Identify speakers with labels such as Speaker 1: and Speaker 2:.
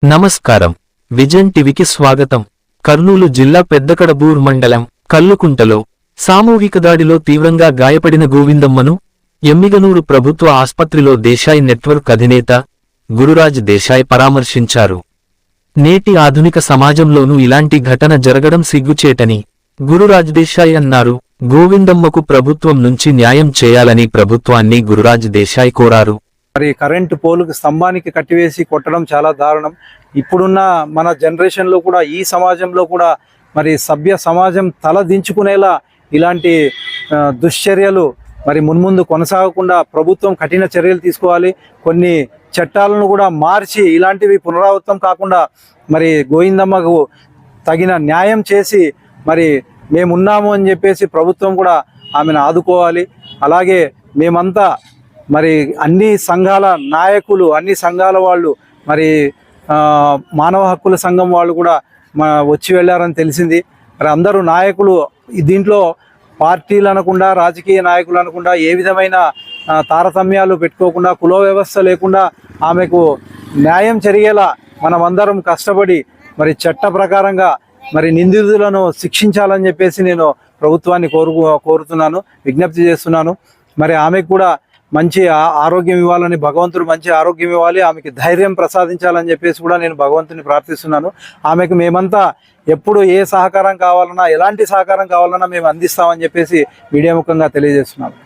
Speaker 1: నమస్కారం. విజన్ టీవీకి స్వాగతం. కర్నూలు జిల్లా పెద్దకడబూర్ మండలం కల్లుకుంటలో సామూహిక దాడిలో తీవ్రంగా గాయపడిన గోవిందమ్మను ఎమ్మిగనూరు ప్రభుత్వ ఆస్పత్రిలో దేశాయ్ నెట్వర్క్ అధినేత గురురాజ్ దేశాయ్ పరామర్శించారు. నేటి ఆధునిక సమాజంలోనూ ఇలాంటి ఘటన జరగడం సిగ్గుచేటని గురురాజ్ దేశాయ్ అన్నారు. గోవిందమ్మకు ప్రభుత్వం నుంచి న్యాయం చేయాలని ప్రభుత్వాన్ని గురురాజ్ దేశాయ్ కోరారు.
Speaker 2: మరి కరెంటు పోలుకు స్తంభానికి కట్టివేసి కొట్టడం చాలా దారుణం. ఇప్పుడున్న మన జనరేషన్లో కూడా, ఈ సమాజంలో కూడా మరి సభ్య సమాజం తల దించుకునేలా ఇలాంటి దుశ్చర్యలు మరి మున్ముందు కొనసాగకుండా ప్రభుత్వం కఠిన చర్యలు తీసుకోవాలి. కొన్ని చట్టాలను కూడా మార్చి ఇలాంటివి పునరావృతం కాకుండా మరి గోవిందమ్మకు తగిన న్యాయం చేసి మరి మేమున్నాము అని చెప్పేసి ప్రభుత్వం కూడా ఆమెను ఆదుకోవాలి. అలాగే మేమంతా మరి అన్ని సంఘాల నాయకులు, అన్ని సంఘాల వాళ్ళు, మరి మానవ హక్కుల సంఘం వాళ్ళు కూడా వచ్చి వెళ్ళారని తెలిసింది. మరి అందరూ నాయకులు దీంట్లో పార్టీలు అనకుండా, రాజకీయ నాయకులు అనకుండా, ఏ విధమైన తారతమ్యాలు పెట్టుకోకుండా, కుల వ్యవస్థ లేకుండా ఆమెకు న్యాయం జరిగేలా మనమందరం కష్టపడి మరి చట్ట ప్రకారంగా మరి నిందితులను శిక్షించాలని చెప్పేసి నేను ప్రభుత్వాన్ని కోరుతున్నాను, విజ్ఞప్తి చేస్తున్నాను. మరి ఆమెకు కూడా మంచి ఆరోగ్యం ఇవ్వాలని, భగవంతుడు మంచి ఆరోగ్యం ఇవ్వాలి, ఆమెకి ధైర్యం ప్రసాదించాలని చెప్పేసి కూడా నేను భగవంతుని ప్రార్థిస్తున్నాను. ఆమెకు మేమంతా ఎప్పుడు ఏ సహకారం కావాలన్నా, ఎలాంటి సహకారం కావాలన్నా మేము అందిస్తామని చెప్పేసి మీడియా ముఖంగా తెలియజేస్తున్నాను.